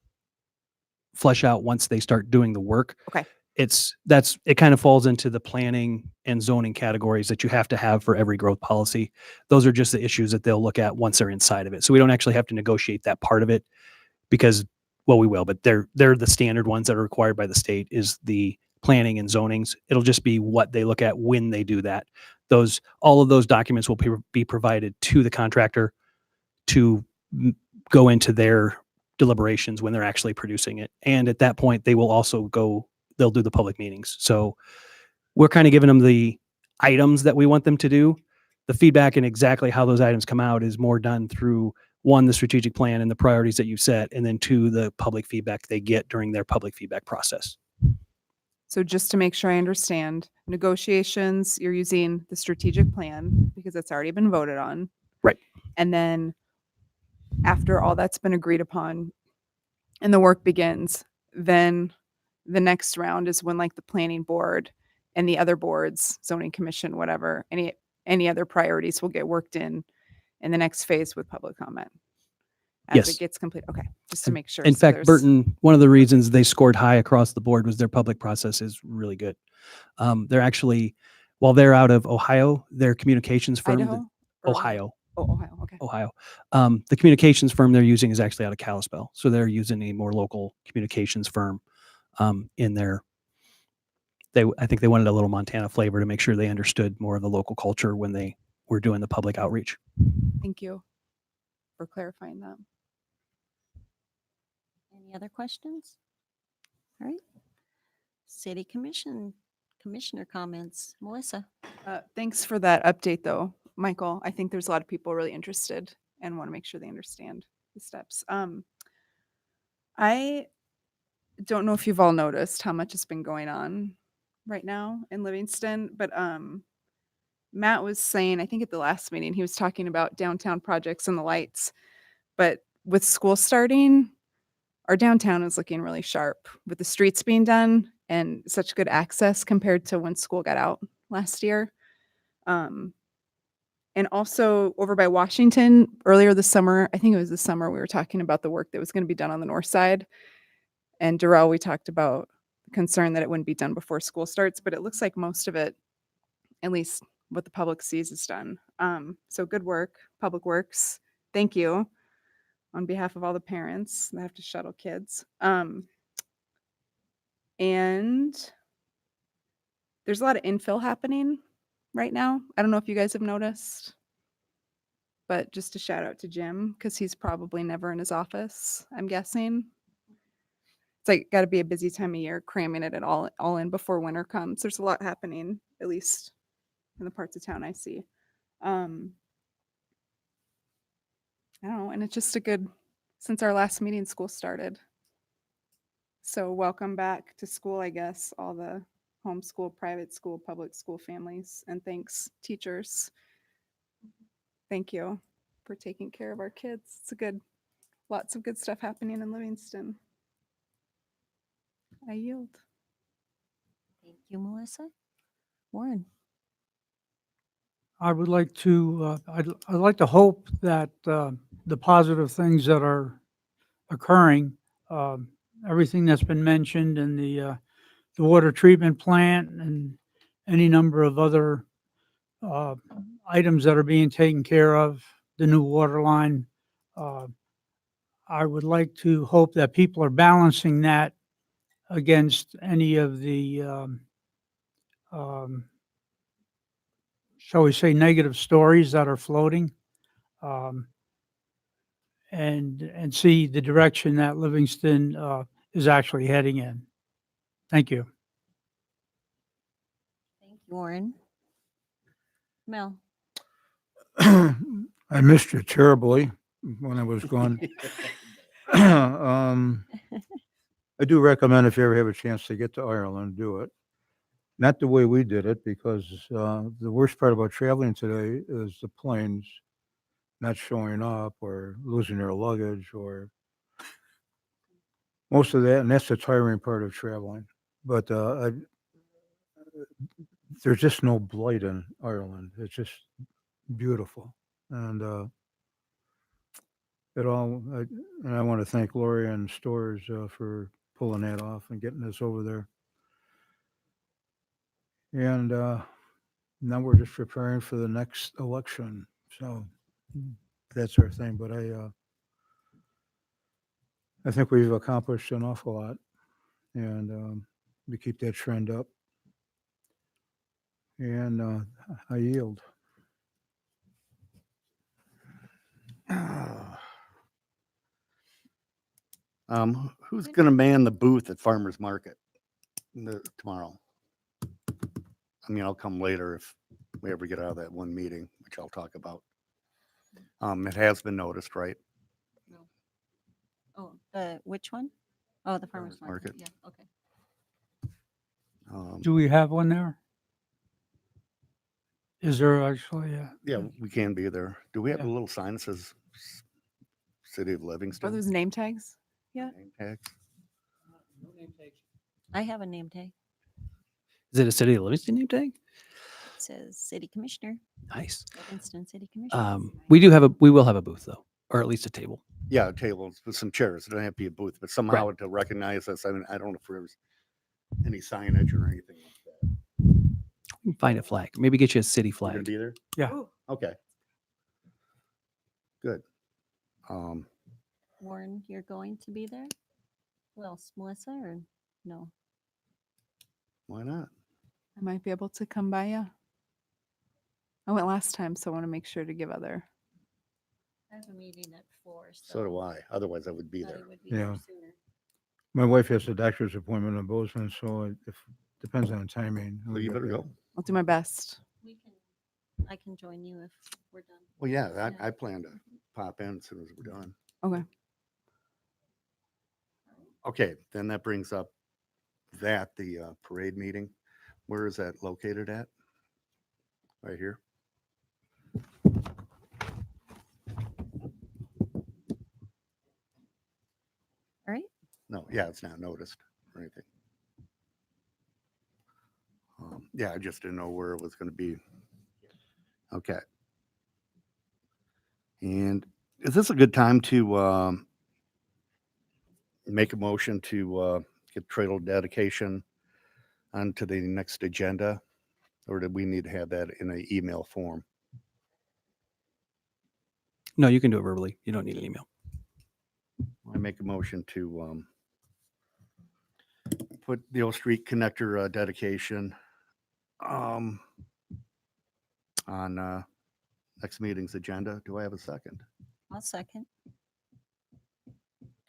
Speaker 5: flesh out once they start doing the work.
Speaker 8: Okay.
Speaker 5: It kind of falls into the planning and zoning categories that you have to have for every growth policy. Those are just the issues that they'll look at once they're inside of it. So we don't actually have to negotiate that part of it because, well, we will, but they're the standard ones that are required by the state is the planning and zonings. It'll just be what they look at when they do that. All of those documents will be provided to the contractor to go into their deliberations when they're actually producing it. And at that point, they'll do the public meetings. So we're kind of giving them the items that we want them to do. The feedback and exactly how those items come out is more done through one, the strategic plan and the priorities that you set, and then two, the public feedback they get during their public feedback process.
Speaker 8: So just to make sure I understand, negotiations, you're using the strategic plan because it's already been voted on.
Speaker 5: Right.
Speaker 8: And then after all that's been agreed upon and the work begins, then the next round is when like the planning board and the other boards, zoning commission, whatever, any other priorities will get worked in the next phase with public comment. As
Speaker 5: Yes.
Speaker 8: it gets complete. Okay. Just to make sure.
Speaker 5: In
Speaker 8: So
Speaker 5: fact,
Speaker 8: there's-
Speaker 5: Burton, one of the reasons they scored high across the board was their public process is really good. They're actually, while they're out of Ohio, their communications firm,
Speaker 8: Idaho? Or-
Speaker 5: Ohio.
Speaker 8: Oh, Ohio. Okay.
Speaker 5: Ohio. The communications firm they're using is actually out of Kalispell. So they're using a more local communications firm in there. I think they wanted a little Montana flavor to make sure they understood more of the local culture when they were doing the public outreach.
Speaker 8: Thank you for clarifying that.
Speaker 1: Any other questions? All right. City Commissioner comments. Melissa?
Speaker 8: Thanks for that update though, Michael. I think there's a lot of people really interested and want to make sure they understand the steps. I don't know if you've all noticed how much has been going on right now in Livingston, but Matt was saying, I think at the last meeting, he was talking about downtown projects and the lights, but with school starting, our downtown is looking really sharp with the streets being done and such good access compared to when school got out last year. And also over by Washington earlier this summer, I think it was this summer, we were talking about the work that was going to be done on the north side. And Darrell, we talked about the concern that it wouldn't be done before school starts, but it looks like most of it at least what the public sees is done. So good work, Public Works. Thank you on behalf of all the parents that have to shuttle kids. And there's a lot of infill happening right now. I don't know if you guys have noticed, but just a shout out to Jim because he's probably never in his office, I'm guessing. It's like got to be a busy time of year, cramming it all in before winter comes. There's a lot happening, at least in the parts of town I see. I don't know, and it's just a good since our last meeting, school started. So welcome back to school, I guess, all the homeschool, private school, public school families, and thanks, teachers. Thank you for taking care of our kids. It's lots of good stuff happening in Livingston. I yield.
Speaker 1: Thank you, Melissa. Warren?
Speaker 3: I would like to, I'd like to hope that the positive things that are occurring, everything that's been mentioned and the water treatment plant and any number of other items that are being taken care of, the new water line. I would like to hope that people are balancing that against any of the, shall we say, negative stories that are floating, and see the direction that Livingston is actually heading in. Thank you.
Speaker 1: Thank you, Warren. Mel?
Speaker 7: I missed you terribly when I was gone. I do recommend if you ever have a chance to get to Ireland, do it. Not the way we did it, because the worst part about traveling today is the planes not showing up or losing their luggage or most of that. And that's the tiring part of traveling. But there's just no blight in Ireland. It's just beautiful. And I want to thank Lori and Stores for pulling that off and getting us over there. And now we're just preparing for the next election. So that's our thing. But I think we've accomplished an awful lot, and we keep that trend up. And I yield.
Speaker 2: Who's going to man the booth at Farmers Market tomorrow? I mean, I'll come later if we ever get out of that one meeting, which I'll talk about. It has been noticed, right?
Speaker 1: Oh, which one? Oh, the farmer's
Speaker 2: Farmers
Speaker 1: market.
Speaker 2: market.
Speaker 1: Yeah, okay.
Speaker 3: Do we have one there? Is there actually?
Speaker 2: Yeah, we can be there. Do we have a
Speaker 3: Yeah.
Speaker 2: little sign that says City of
Speaker 8: Are
Speaker 2: Livingston?
Speaker 8: those name tags?
Speaker 2: Name tags?
Speaker 1: I have a name tag.
Speaker 5: Is it a City of Livingston name tag?
Speaker 1: It says City Commissioner,
Speaker 5: Nice.
Speaker 1: Livingston City Commissioner.
Speaker 5: We will have a booth though, or at least a table.
Speaker 2: Yeah, tables with some chairs. It don't have to be a booth, but somehow to recognize us. I mean, I don't know if there's any signage or anything like that.
Speaker 5: We can find a flag. Maybe get you a city
Speaker 2: You gonna
Speaker 5: flag.
Speaker 2: be there?
Speaker 3: Yeah.
Speaker 1: Ooh,
Speaker 2: Okay. Good.
Speaker 1: Warren, you're going to be there? Who else? Melissa or no?
Speaker 2: Why not?
Speaker 8: I might be able to come by you. I went last time, so I want to make sure to give other.
Speaker 1: I have a meeting at 4.
Speaker 2: So do I. Otherwise, I would be there.
Speaker 7: Yeah. My wife has a doctor's appointment in Bozeman, so it depends on timing.
Speaker 2: So you better go.
Speaker 8: I'll do my best.
Speaker 1: I can join you if we're done.
Speaker 2: Well, yeah,
Speaker 1: Yeah.
Speaker 2: I plan to pop in as soon as we're done.
Speaker 8: Okay.
Speaker 2: Okay, then that brings up the parade meeting. Where is that located at? Right here?
Speaker 1: All right.
Speaker 2: No, yeah, it's not noticed or anything. Yeah, I just didn't know where it was going to be. Okay. And is this a good time to make a motion to get trail dedication onto the next agenda? Or did we need to have that in an email form?
Speaker 5: No, you can do it verbally. You don't need an email.
Speaker 2: I make a motion to put the Oak Street Connector dedication on next meeting's agenda. Do I have a second?
Speaker 1: I'll second.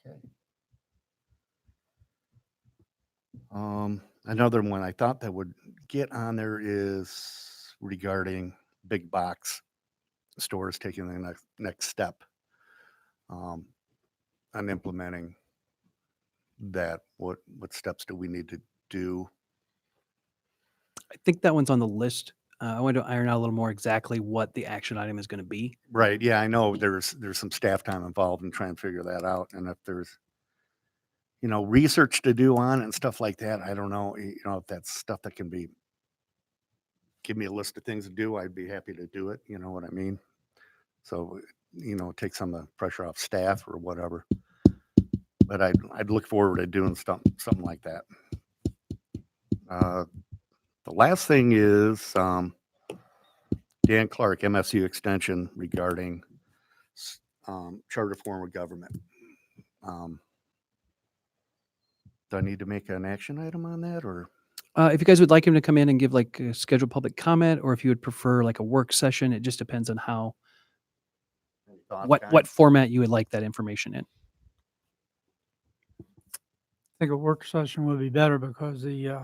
Speaker 2: Okay. Another one I thought that would get on there is regarding big box stores taking the next step on implementing that. What steps do we need to do?
Speaker 5: I think that one's on the list. I want to iron out a little more exactly what the action item is going to be.
Speaker 2: Right. Yeah, I know there's some staff time involved in trying to figure that out. And if there's, research to do on it and stuff like that, I don't know, if that's stuff that can be, give me a list of things to do, I'd be happy to do it. You know what I mean? So, take some of the pressure off staff or whatever. But I'd look forward to doing something like that. The last thing is Dan Clark, MSU Extension, regarding charter form of government. Do I need to make an action item on that, or?
Speaker 5: If you guys would like him to come in and give like a scheduled public comment, or if you would prefer like a work session, it just depends on how,
Speaker 2: Any thoughts,
Speaker 5: what
Speaker 2: guys?
Speaker 5: format you would like that information in.
Speaker 3: I think a work session would be better because the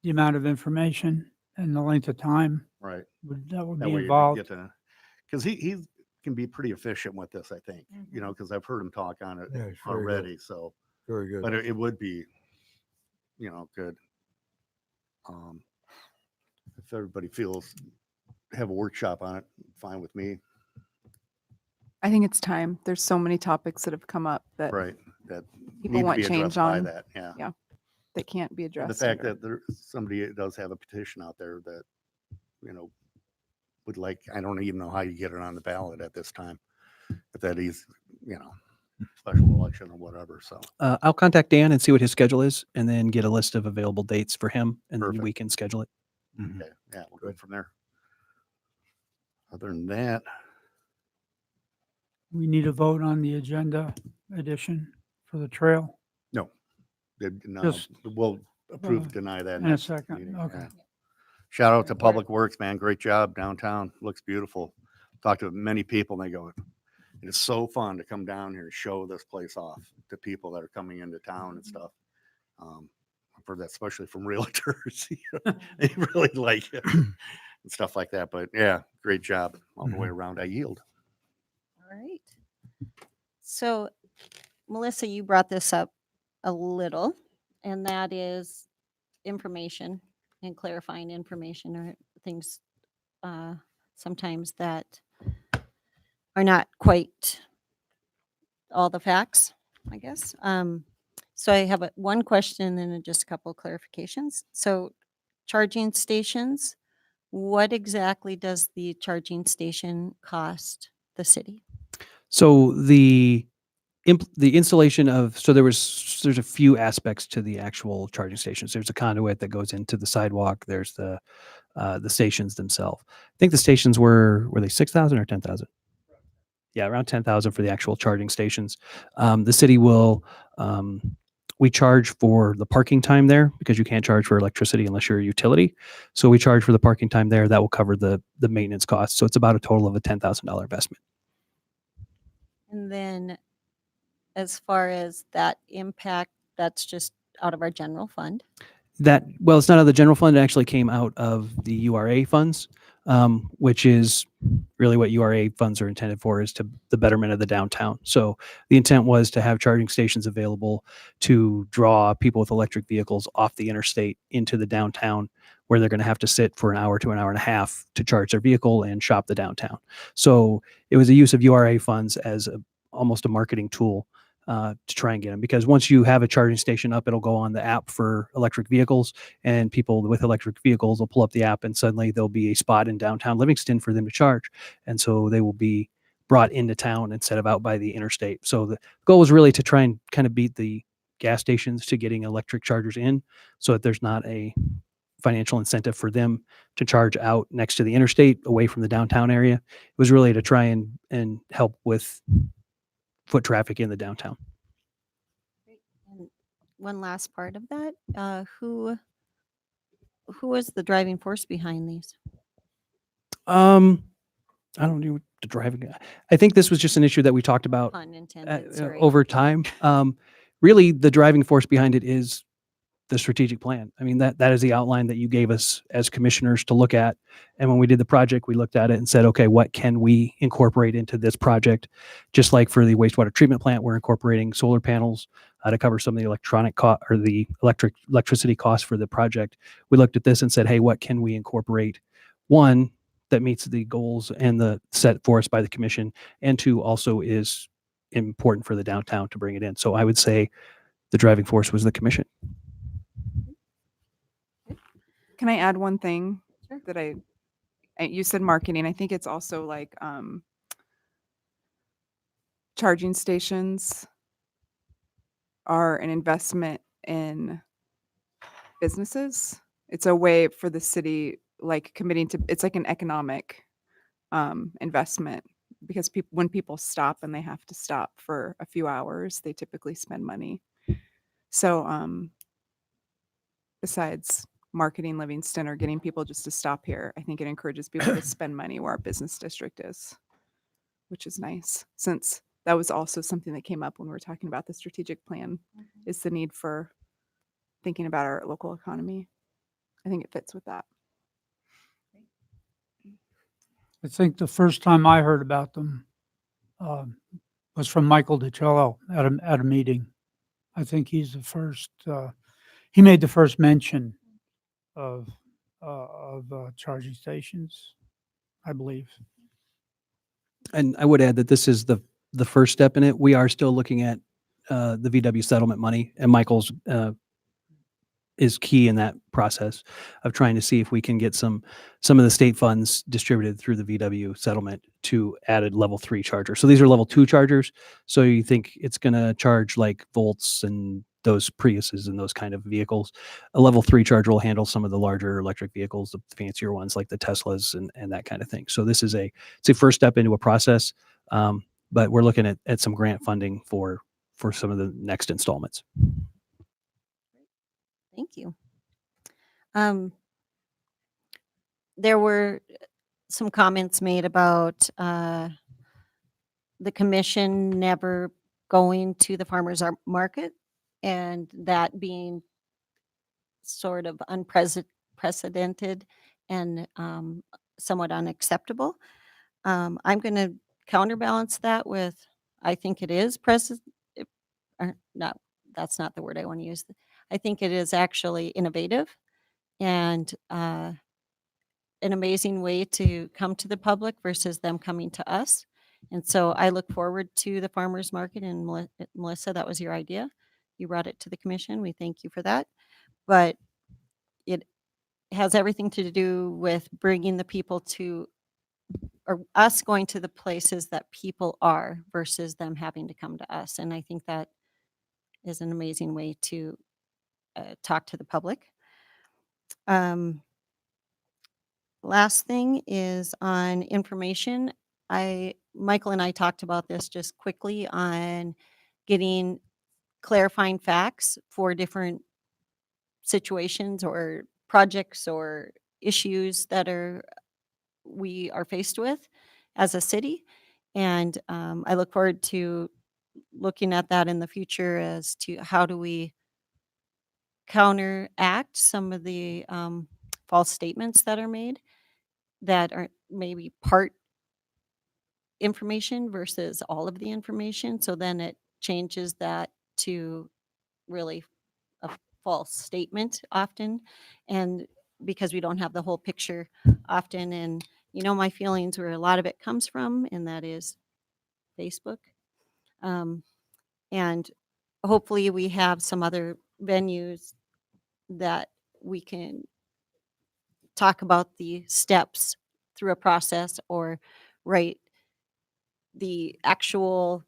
Speaker 3: amount of information and the length of time
Speaker 2: Right.
Speaker 3: that would
Speaker 2: That
Speaker 3: be
Speaker 2: way you
Speaker 3: involved.
Speaker 2: get to, because he can be pretty efficient with this, I think, because I've heard him talk on it
Speaker 7: Yeah, it's very good.
Speaker 2: already. So,
Speaker 7: Very good.
Speaker 2: but it would be, good. If everybody feels have a workshop on it, fine with me.
Speaker 8: I think it's time. There's so many topics that have come up that
Speaker 2: Right. That
Speaker 8: people
Speaker 2: need to
Speaker 8: want
Speaker 2: be
Speaker 8: change
Speaker 2: addressed by
Speaker 8: on.
Speaker 2: that. Yeah.
Speaker 8: Yeah. that can't be
Speaker 2: And the
Speaker 8: addressed.
Speaker 2: fact
Speaker 8: here.
Speaker 2: that somebody does have a petition out there that, would like, I don't even know how you get it on the ballot at this time. If that is, special election or whatever. So,
Speaker 5: I'll contact Dan and see what his schedule is, and then get a list of available dates for him, and then
Speaker 2: Perfect.
Speaker 5: we can schedule it.
Speaker 2: okay. Yeah, we'll go from there. Other than that,
Speaker 3: We need a vote on the agenda addition for the trail
Speaker 2: no,
Speaker 3: Just,
Speaker 2: we'll approve,
Speaker 3: uh,
Speaker 2: deny that.
Speaker 3: in a
Speaker 2: next
Speaker 3: second.
Speaker 2: meeting,
Speaker 3: Okay.
Speaker 2: yeah. Shout out to Public Works, man. Great job downtown. Looks beautiful. Talked to many people and they go, it is so fun to come down here and show this place off to people that are coming into town and stuff. I've heard that especially from realtors. They really like it and stuff like that. But yeah, great job all the way around. I yield.
Speaker 1: All right. So, Melissa, you brought this up a little, and that is information and clarifying information, or things sometimes that are not quite all the facts, I guess. So I have one question and then just a couple of clarifications. So charging stations, what exactly does the charging station cost the city?
Speaker 5: So the installation of, there's a few aspects to the actual charging stations. There's a conduit that goes into the sidewalk. There's the stations themselves. I think the stations were they 6,000 or 10,000? Yeah, around 10,000 for the actual charging stations. The city will, we charge for the parking time there because you can't charge for electricity unless you're a utility. So we charge for the parking time there. That will cover the maintenance costs. So it's about a total of a $10,000 investment.
Speaker 1: And then as far as that impact, that's just out of our general fund.
Speaker 5: Well, it's not out of the general fund. It actually came out of the URA funds, which is really what URA funds are intended for, is to the betterment of the downtown. So the intent was to have charging stations available to draw people with electric vehicles off the interstate into the downtown, where they're going to have to sit for an hour to an hour and a half to charge their vehicle and shop the downtown. So it was a use of URA funds as almost a marketing tool to try and get them, because once you have a charging station up, it'll go on the app for electric vehicles, and people with electric vehicles will pull up the app, and suddenly there'll be a spot in downtown Livingston for them to charge. And so they will be brought into town instead of out by the interstate. So the goal was really to try and kind of beat the gas stations to getting electric chargers in, so that there's not a financial incentive for them to charge out next to the interstate, away from the downtown area. It was really to try and help with foot traffic in the downtown.
Speaker 1: And one last part of that, who was the driving force behind these?
Speaker 5: I don't know the driving. I think this was just an issue that we talked about
Speaker 1: Pun intended, sorry.
Speaker 5: over time. Really, the driving force behind it is the strategic plan. I mean, that is the outline that you gave us as commissioners to look at. And when we did the project, we looked at it and said, okay, what can we incorporate into this project? Just like for the wastewater treatment plant, we're incorporating solar panels to cover some of the electronic cost or the electricity costs for the project. We looked at this and said, hey, what can we incorporate? One, that meets the goals and the set for us by the commission, and two, also is important for the downtown to bring it in. So I would say the driving force was the commission.
Speaker 8: Can I add one thing
Speaker 1: Sure.
Speaker 8: that you said marketing. I think it's also like charging stations are an investment in businesses. It's a way for the city, like committing to, it's like an economic investment, because when people stop and they have to stop for a few hours, they typically spend money. So besides marketing Livingston or getting people just to stop here, I think it encourages people to spend money where our business district is, which is nice, since that was also something that came up when we were talking about the strategic plan, is the need for thinking about our local economy. I think it fits with that.
Speaker 3: I think the first time I heard about them was from Michael DiCello at a meeting. I think he's the first, he made the first mention of charging stations, I believe.
Speaker 5: And I would add that this is the first step in it. We are still looking at the VW settlement money, and Michael's is key in that process of trying to see if we can get some of the state funds distributed through the VW settlement to added level 3 charger. So these are level 2 chargers. So you think it's going to charge like Volts and those Priuses and those kind of vehicles. A level 3 charger will handle some of the larger electric vehicles, the fancier ones like the Teslas and that kind of thing. So this is it's a first step into a process, but we're looking at some grant funding for some of the next installments.
Speaker 1: Thank you. There were some comments made about the commission never going to the farmers market, and that being sort of unprecedented and somewhat unacceptable. I'm going to counterbalance that with, I think it is that's not the word I want to use. I think it is actually innovative and an amazing way to come to the public versus them coming to us. And so I look forward to the farmers market. And Melissa, that was your idea. You brought it to the commission. We thank you for that. But it has everything to do with bringing the people to, or us going to the places that people are versus them having to come to us. And I think that is an amazing way to talk to the public. Last thing is on information. Michael and I talked about this just quickly on getting clarifying facts for different situations or projects or issues that we are faced with as a city. And I look forward to looking at that in the future as to how do we counteract some of the false statements that are made that are maybe part information versus all of the information. So then it changes that to really a false statement often. And because we don't have the whole picture often. And my feelings where a lot of it comes from, and that is Facebook. And hopefully we have some other venues that we can talk about the steps through a process or write the actual,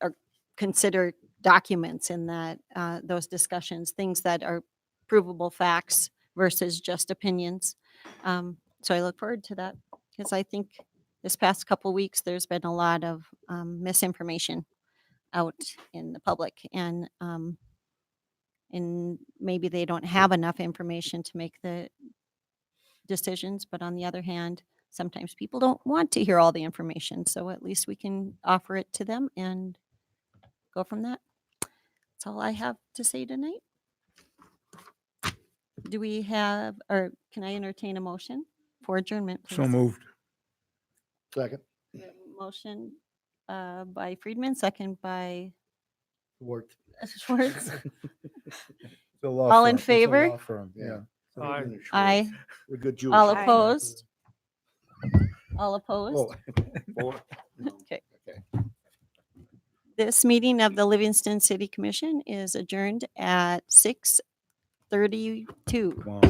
Speaker 1: or consider documents in that those discussions, things that are provable facts versus just opinions. So I look forward to that because I think this past couple weeks, there's been a lot of misinformation out in the public, and maybe they don't have enough information to make the decisions. But on the other hand, sometimes people don't want to hear all the information. So at least we can offer it to them and go from that. That's all I have to say tonight. Do we have, or can I entertain a motion for adjournment?
Speaker 7: So
Speaker 1: please?
Speaker 7: moved.
Speaker 2: Second.
Speaker 1: Motion by Friedman, second by
Speaker 2: Worked.
Speaker 1: Schwartz.
Speaker 7: It's a law
Speaker 1: All in
Speaker 7: firm. It's a
Speaker 1: favor?
Speaker 7: law firm, yeah.
Speaker 3: Aye.
Speaker 1: Aye.
Speaker 2: We're good Jewish.
Speaker 1: All
Speaker 8: Aye.
Speaker 1: opposed? All opposed?
Speaker 2: Oh.
Speaker 1: Okay. This meeting of the Livingston City Commission is adjourned at 6:32.
Speaker 7: Wow,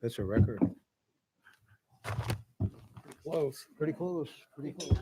Speaker 7: that's a record.
Speaker 2: Close.
Speaker 7: Pretty close, pretty close.